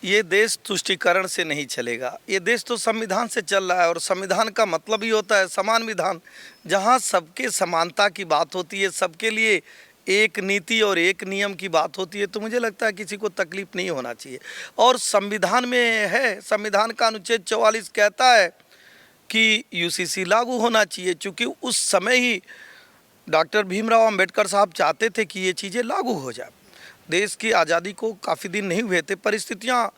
ये देश तुष्टीकरण से नहीं चलेगा। ये देश तो संविधान से चल रहा है और संविधान का मतलब ही होता है समान विधान, जहाँ सबके समानता की बात होती है, सबके लिए एक नीति और एक नियम की बात होती है। तो मुझे लगता है किसी को तकलीफ नहीं होना चाहिए। और संविधान में है, संविधान का अनुच्छेद 44 कहता है कि यूसीसी लागू होना चाहिए, क्योंकि उस समय ही डॉक्टर भीमराव अंबेडकर साहब चाहते थे कि ये चीज़ें लागू हो जाए। देश की आज़ादी को काफ़ी दिन नहीं हुए थे, परिस्थितियाँ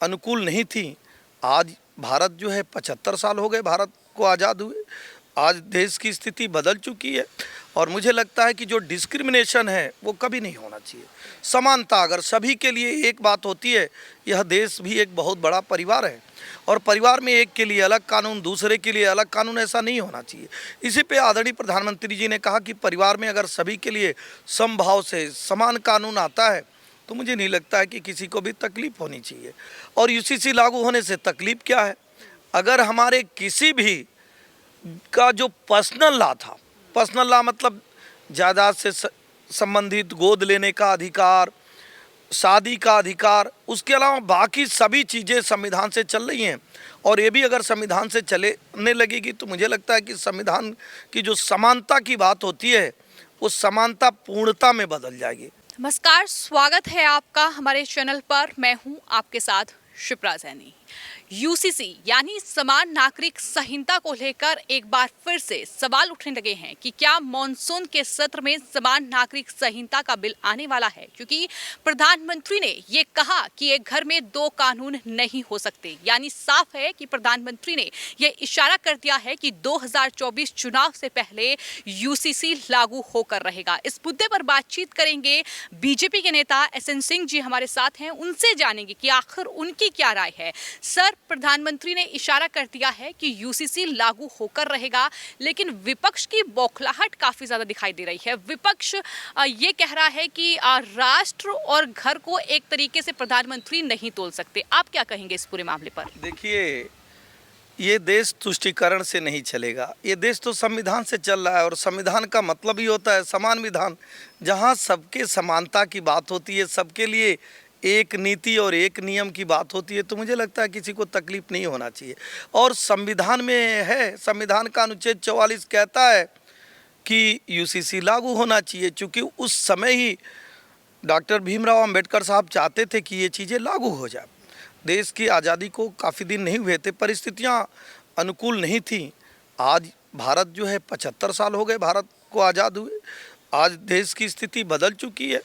अनुकूल नहीं थी। आज भारत जो है 75 साल हो गए भारत को आज़ाद हुए। आज देश की स्थिति बदल चुकी है और मुझे लगता है कि जो डिस्क्रिमिनेशन है वो कभी नहीं होना चाहिए। समानता अगर सभी के लिए एक बात होती है, यह देश भी एक बहुत बड़ा परिवार है और परिवार में एक के लिए अलग कानून, दूसरे के लिए अलग कानून, ऐसा नहीं होना चाहिए। इसी पे आदरणीय प्रधानमंत्री जी ने कहा कि परिवार में अगर सभी के लिए समभाव से समान कानून आता है तो मुझे नहीं लगता है कि किसी को भी तकलीफ होनी चाहिए। और यूसीसी लागू होने से तकलीफ क्या है? अगर हमारे किसी भी का जो पर्सनल लॉ था, पर्सनल लॉ मतलब जायदाद से संबंधित गोद लेने का अधिकार, शादी का अधिकार, उसके अलावा बाकी सभी चीज़ें संविधान से चल रही हैं और ये भी अगर संविधान से चलने लगेगी तो मुझे लगता है कि संविधान की जो समानता की बात होती है वो समानता पूर्णता में बदल जाएगी। नमस्कार, स्वागत है आपका हमारे चैनल पर। मैं हूं आपके साथ शिप्रा सैनी। यूसीसी यानी समान नागरिक संहिता को लेकर एक बार फिर से सवाल उठने लगे हैं कि क्या मॉनसून के सत्र में समान नागरिक संहिता का बिल आने वाला है, क्योंकि प्रधानमंत्री ने ये कहा कि एक घर में दो कानून नहीं हो सकते। यानी साफ है कि प्रधानमंत्री ने ये इशारा कर दिया है कि 2024 चुनाव से पहले यूसीसी लागू होकर रहेगा। इस मुद्दे पर बातचीत करेंगे। बीजेपी के नेता एसएन सिंह जी हमारे साथ हैं, उनसे जानेंगे कि आखिर उनकी क्या राय है। सर, प्रधानमंत्री ने इशारा कर दिया है कि यूसीसी लागू होकर रहेगा, लेकिन विपक्ष की बौखलाहट काफी ज्यादा दिखाई दे रही है। विपक्ष ये कह रहा है कि राष्ट्र और घर को एक तरीके से प्रधानमंत्री नहीं तोल सकते। आप क्या कहेंगे इस पूरे मामले पर? देखिए, ये देश तुष्टीकरण से नहीं चलेगा। ये देश तो संविधान से चल रहा है और संविधान का मतलब ही होता है समान विधान, जहाँ सबके समानता की बात होती है, सबके लिए एक नीति और एक नियम की बात होती है। तो मुझे लगता है किसी को तकलीफ नहीं होना चाहिए। और संविधान में है, संविधान का अनुच्छेद 44 कहता है कि यूसीसी लागू होना चाहिए, क्योंकि उस समय ही डॉक्टर भीमराव अंबेडकर साहब चाहते थे कि ये चीज़ें लागू हो जाए। देश की आज़ादी को काफ़ी दिन नहीं हुए थे, परिस्थितियाँ अनुकूल नहीं थी। आज भारत जो है 75 साल हो गए भारत को आज़ाद हुए। आज देश की स्थिति बदल चुकी है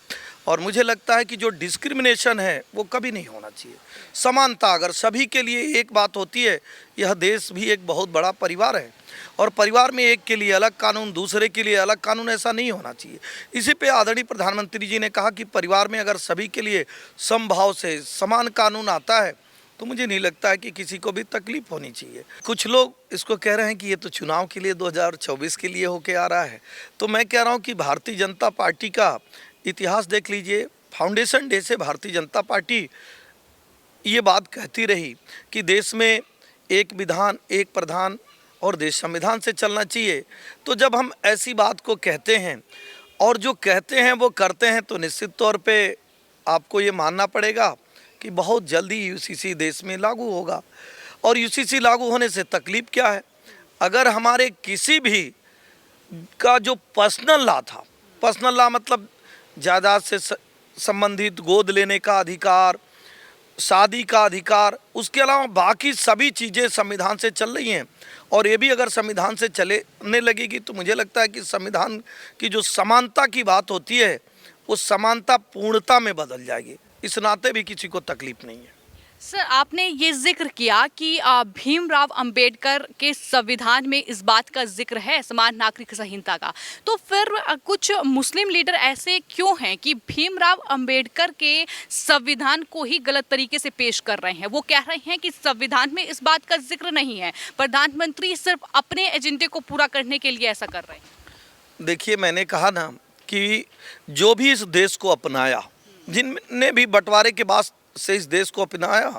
और मुझे लगता है कि जो डिस्क्रिमिनेशन है वो कभी नहीं होना चाहिए। समानता अगर सभी के लिए एक बात होती है, यह देश भी एक बहुत बड़ा परिवार है और परिवार में एक के लिए अलग कानून, दूसरे के लिए अलग कानून, ऐसा नहीं होना चाहिए। इसी पे आदरणीय प्रधानमंत्री जी ने कहा कि परिवार में अगर सभी के लिए समभाव से समान कानून आता है तो मुझे नहीं लगता है कि किसी को भी तकलीफ होनी चाहिए। कुछ लोग इसको कह रहे हैं कि ये तो चुनाव के लिए 2024 के लिए होके आ रहा है, तो मैं कह रहा हूँ कि भारतीय जनता पार्टी का इतिहास देख लीजिए। फाउंडेशन डे से भारतीय जनता पार्टी ये बात कहती रही कि देश में एक विधान, एक प्रधान और देश संविधान से चलना चाहिए। तो जब हम ऐसी बात को कहते हैं और जो कहते हैं वो करते हैं, तो निश्चित तौर पे आपको ये मानना पड़ेगा कि बहुत जल्दी यूसीसी देश में लागू होगा। और यूसीसी लागू होने से तकलीफ क्या है? अगर हमारे किसी भी का जो पर्सनल लॉ था, पर्सनल लॉ मतलब जायदाद से संबंधित गोद लेने का अधिकार, शादी का अधिकार, उसके अलावा बाकी सभी चीज़ें संविधान से चल रही हैं और ये भी अगर संविधान से चलने लगेगी तो मुझे लगता है कि संविधान की जो समानता की बात होती है वो समानता पूर्णता में बदल जाएगी। इस नाते भी किसी को तकलीफ नहीं है। सर, आपने ये जिक्र किया कि भीमराव अंबेडकर के संविधान में इस बात का जिक्र है समान नागरिक संहिता का, तो फिर कुछ मुस्लिम लीडर ऐसे क्यों हैं कि भीमराव अंबेडकर के संविधान को ही गलत तरीके से पेश कर रहे हैं? वो कह रहे हैं कि संविधान में इस बात का जिक्र नहीं है, प्रधानमंत्री सिर्फ अपने एजेंडे को पूरा करने के लिए ऐसा कर रहे हैं। देखिए, मैंने कहा ना कि जो भी इस देश को अपनाया, जिनने भी बंटवारे के बाद से इस देश को अपनाया,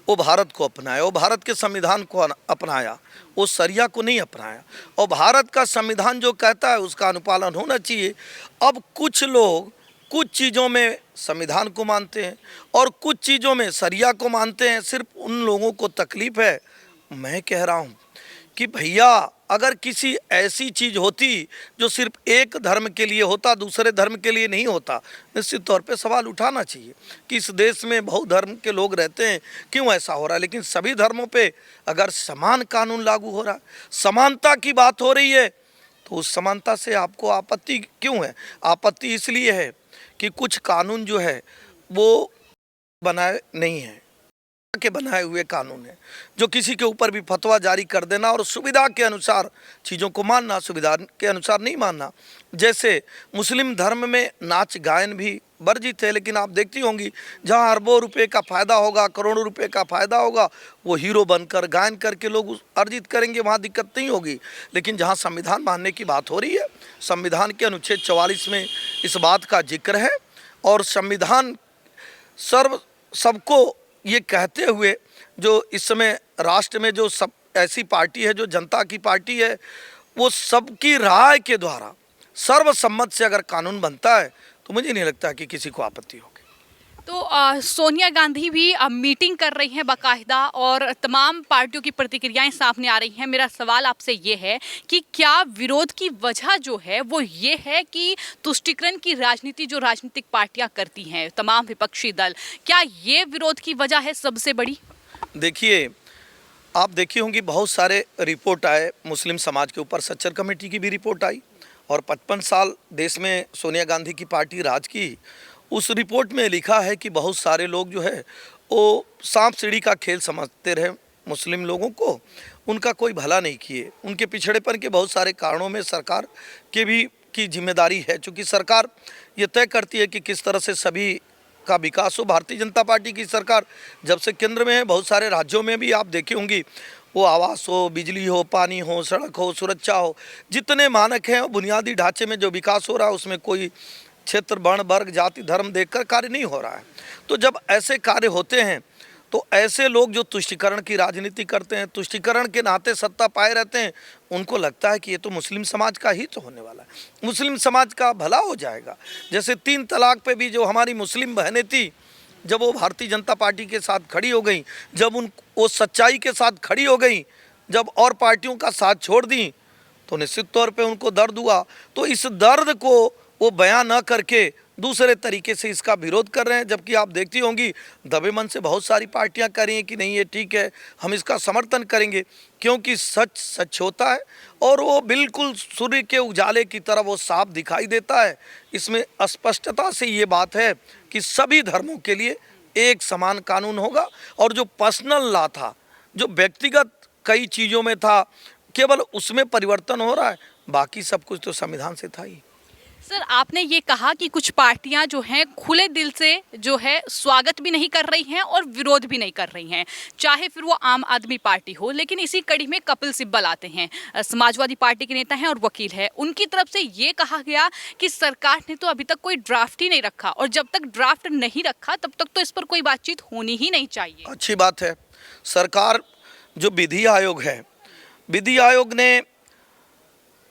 वो भारत को अपनाया, वो भारत के संविधान को अपनाया, वो शरिया को नहीं अपनाया। और भारत का संविधान जो कहता है उसका अनुपालन होना चाहिए। अब कुछ लोग कुछ चीज़ों में संविधान को मानते हैं और कुछ चीज़ों में शरिया को मानते हैं। सिर्फ उन लोगों को तकलीफ है। मैं कह रहा हूँ कि भैया, अगर किसी ऐसी चीज़ होती जो सिर्फ एक धर्म के लिए होता, दूसरे धर्म के लिए नहीं होता, निश्चित तौर पे सवाल उठाना चाहिए कि इस देश में बहुधर्म के लोग रहते हैं, क्यों ऐसा हो रहा है। लेकिन सभी धर्मों पे अगर समान कानून लागू हो रहा है, समानता की बात हो रही है, तो उस समानता से आपको आपत्ति क्यों है? आपत्ति इसलिए है कि कुछ कानून जो है वो बनाए नहीं है, के बनाए हुए कानून है, जो किसी के ऊपर भी फतवा जारी कर देना और सुविधा के अनुसार चीज़ों को मानना, सुविधा के अनुसार नहीं मानना। जैसे मुस्लिम धर्म में नाच गायन भी वर्जित है, लेकिन आप देखती होंगी जहां अरबों रुपए का फ़ायदा होगा, करोड़ों रुपए का फ़ायदा होगा, वो हीरो बनकर गायन करके लोग अर्जित करेंगे, वहाँ दिक्कत नहीं होगी। लेकिन जहाँ संविधान मानने की बात हो रही है, संविधान के अनुच्छेद 44 में इस बात का जिक्र है और संविधान सबको ये कहते हुए, जो इस समय राष्ट्र में जो सब ऐसी पार्टी है जो जनता की पार्टी है, वो सबकी राय के द्वारा सर्वसम्मत से अगर कानून बनता है तो मुझे नहीं लगता कि किसी को आपत्ति होगी। तो सोनिया गांधी भी अब मीटिंग कर रही हैं बाकायदा और तमाम पार्टियों की प्रतिक्रियाएं सामने आ रही हैं। मेरा सवाल आपसे ये है कि क्या विरोध की वजह जो है वो ये है कि तुष्टीकरण की राजनीति जो राजनीतिक पार्टियां करती हैं, तमाम विपक्षी दल, क्या ये विरोध की वजह है सबसे बड़ी? देखिए, आप देखी होंगी बहुत सारे रिपोर्ट आए मुस्लिम समाज के ऊपर, सच्चर कमेटी की भी रिपोर्ट आई और 55 साल देश में सोनिया गांधी की पार्टी राज की। उस रिपोर्ट में लिखा है कि बहुत सारे लोग जो है वो सांप सीढ़ी का खेल समझते रहे मुस्लिम लोगों को, उनका कोई भला नहीं किए। उनके पिछड़ेपन के बहुत सारे कारणों में सरकार के भी की जिम्मेदारी है, चूँकि सरकार ये तय करती है कि किस तरह से सभी का विकास हो। भारतीय जनता पार्टी की सरकार जब से केंद्र में है, बहुत सारे राज्यों में भी आप देखे होंगी, वो आवास हो, बिजली हो, पानी हो, सड़क हो, सुरक्षा हो, जितने मानक हैं बुनियादी ढांचे में जो विकास हो रहा है उसमें कोई क्षेत्र, वर्ण, वर्ग, जाति, धर्म देखकर कार्य नहीं हो रहा है। तो जब ऐसे कार्य होते हैं तो ऐसे लोग जो तुष्टीकरण की राजनीति करते हैं, तुष्टीकरण के नाते सत्ता पाए रहते हैं, उनको लगता है कि ये तो मुस्लिम समाज का हित होने वाला है, मुस्लिम समाज का भला हो जाएगा। जैसे 3 तलाक पे भी जो हमारी मुस्लिम बहनें थी, जब वो भारतीय जनता पार्टी के साथ खड़ी हो गई, जब वो सच्चाई के साथ खड़ी हो गई, जब और पार्टियों का साथ छोड़ दी, तो निश्चित तौर पे उनको दर्द हुआ। तो इस दर्द को वो बयान न करके दूसरे तरीके से इसका विरोध कर रहे हैं। जबकि आप देखती होंगी दबे मन से बहुत सारी पार्टियां कह रही हैं कि नहीं ये ठीक है, हम इसका समर्थन करेंगे, क्योंकि सच सच होता है और वो बिल्कुल सूर्य के उजाले की तरह वो साफ दिखाई देता है। इसमें स्पष्टता से ये बात है कि सभी धर्मों के लिए एक समान कानून होगा और जो पर्सनल लॉ था, जो व्यक्तिगत कई चीज़ों में था, केवल उसमें परिवर्तन हो रहा है, बाकी सब कुछ तो संविधान से था ही। सर, आपने ये कहा कि कुछ पार्टियां जो हैं खुले दिल से जो है स्वागत भी नहीं कर रही हैं और विरोध भी नहीं कर रही हैं, चाहे फिर वो आम आदमी पार्टी हो। लेकिन इसी कड़ी में कपिल सिब्बल आते हैं, समाजवादी पार्टी के नेता हैं और वकील है। उनकी तरफ से ये कहा गया कि सरकार ने तो अभी तक कोई ड्राफ्ट ही नहीं रखा और जब तक ड्राफ्ट नहीं रखा तब तक तो इस पर कोई बातचीत होनी ही नहीं चाहिए। अच्छी बात है। सरकार जो विधि आयोग है, विधि आयोग ने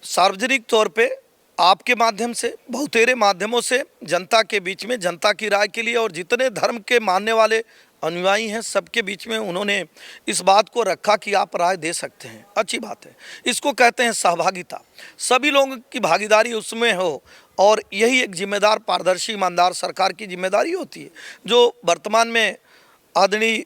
सार्वजनिक तौर पे आपके माध्यम से, बहुतेरे माध्यमों से जनता के बीच में, जनता की राय के लिए और जितने धर्म के मानने वाले अनुयायी हैं सबके बीच में उन्होंने इस बात को रखा कि आप राय दे सकते हैं। अच्छी बात है, इसको कहते हैं सहभागिता। सभी लोगों की भागीदारी उसमें हो और यही एक जिम्मेदार, पारदर्शी, ईमानदार सरकार की जिम्मेदारी होती है, जो वर्तमान में आदरणीय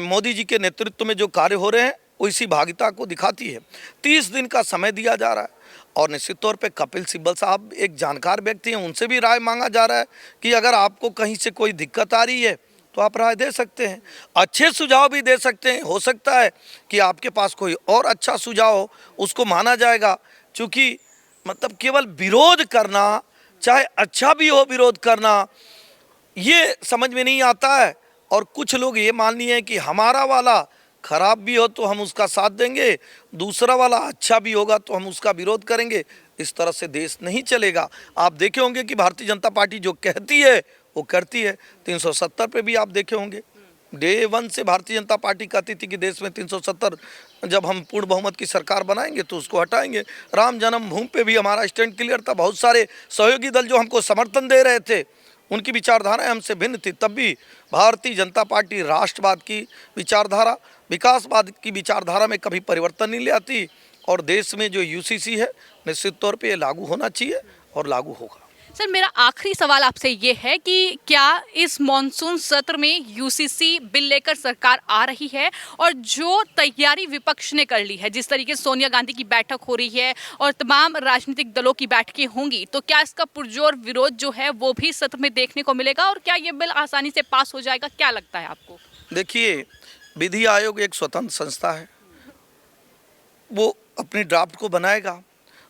मोदी जी के नेतृत्व में जो कार्य हो रहे हैं वो इसी भागीदारी को दिखाती है। 30 दिन का समय दिया जा रहा है और निश्चित तौर पे कपिल सिब्बल साहब एक जानकार व्यक्ति हैं, उनसे भी राय मांगा जा रहा है कि अगर आपको कहीं से कोई दिक्कत आ रही है तो आप राय दे सकते हैं, अच्छे सुझाव भी दे सकते हैं। हो सकता है कि आपके पास कोई और अच्छा सुझाव हो, उसको माना जाएगा। क्योंकि मतलब केवल विरोध करना, चाहे अच्छा भी हो विरोध करना, ये समझ में नहीं आता है। और कुछ लोग ये मान लिए हैं कि हमारा वाला खराब भी हो तो हम उसका साथ देंगे, दूसरा वाला अच्छा भी होगा तो हम उसका विरोध करेंगे। इस तरह से देश नहीं चलेगा। आप देखे होंगे कि भारतीय जनता पार्टी जो कहती है वो करती है। 370 पे भी आप देखे होंगे डे वन से भारतीय जनता पार्टी कहती थी कि देश में 370 जब हम पूर्ण बहुमत की सरकार बनाएंगे तो उसको हटाएंगे। राम जन्मभूमि पे भी हमारा स्टैंड क्लियर था। बहुत सारे सहयोगी दल जो हमको समर्थन दे रहे थे, उनकी विचारधाराएं हमसे भिन्न थी, तब भी भारतीय जनता पार्टी राष्ट्रवाद की विचारधारा, विकासवाद की विचारधारा में कभी परिवर्तन नहीं ले आती। और देश में जो यूसीसी है, निश्चित तौर पे ये लागू होना चाहिए और लागू होगा। सर, मेरा आखिरी सवाल आपसे ये है कि क्या इस मॉनसून सत्र में यूसीसी बिल लेकर सरकार आ रही है, और जो तैयारी विपक्ष ने कर ली है, जिस तरीके से सोनिया गांधी की बैठक हो रही है और तमाम राजनीतिक दलों की बैठकें होंगी, तो क्या इसका पुरजोर विरोध जो है वो भी सत्र में देखने को मिलेगा, और क्या ये बिल आसानी से पास हो जाएगा? क्या लगता है आपको? देखिए, विधि आयोग एक स्वतंत्र संस्था है, वो अपनी ड्राफ्ट को बनाएगा,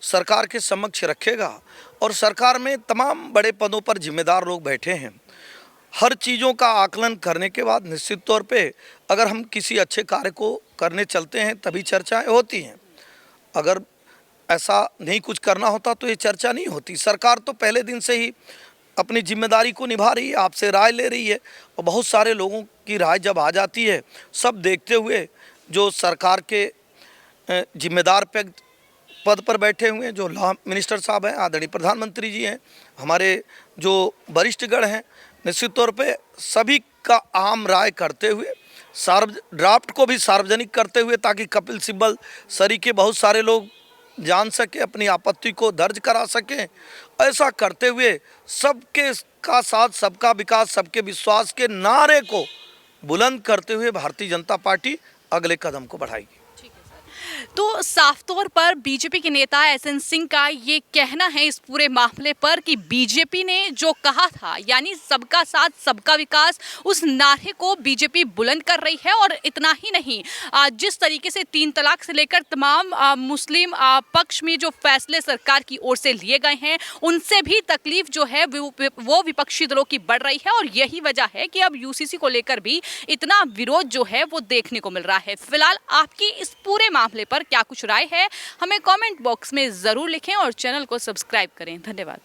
सरकार के समक्ष रखेगा, और सरकार में तमाम बड़े पदों पर जिम्मेदार लोग बैठे हैं। हर चीज़ों का आकलन करने के बाद निश्चित तौर पे अगर हम किसी अच्छे कार्य को करने चलते हैं तभी चर्चाएं होती हैं। अगर ऐसा नहीं कुछ करना होता तो ये चर्चा नहीं होती। सरकार तो पहले दिन से ही अपनी जिम्मेदारी को निभा रही है, आपसे राय ले रही है, और बहुत सारे लोगों की राय जब आ जाती है, सब देखते हुए जो सरकार के जिम्मेदार पद पर बैठे हुए हैं, जो लॉ मिनिस्टर साहब हैं, आदरणीय प्रधानमंत्री जी हैं, हमारे जो वरिष्ठगण हैं, निश्चित तौर पे सभी का आम राय करते हुए ड्राफ्ट को भी सार्वजनिक करते हुए, ताकि कपिल सिब्बल सरीके बहुत सारे लोग जान सके, अपनी आपत्ति को दर्ज करा सकें। ऐसा करते हुए सबके का साथ, सबका विकास, सबके विश्वास के नारे को बुलंद करते हुए भारतीय जनता पार्टी अगले कदम को बढ़ाएगी। तो साफ तौर पर बीजेपी के नेता एसएन सिंह का ये कहना है इस पूरे मामले पर कि बीजेपी ने जो कहा था, यानी सबका साथ सबका विकास, उस नारे को बीजेपी बुलंद कर रही है। और इतना ही नहीं, जिस तरीके से 3 तलाक से लेकर तमाम मुस्लिम पक्ष में जो फैसले सरकार की ओर से लिए गए हैं, उनसे भी तकलीफ जो है वो विपक्षी दलों की बढ़ रही है। और यही वजह है कि अब यूसीसी को लेकर भी इतना विरोध जो है वो देखने को मिल रहा है। फिलहाल आपकी इस पूरे मामले पर क्या कुछ राय है, हमें कमेंट बॉक्स में जरूर लिखें और चैनल को सब्सक्राइब करें। धन्यवाद।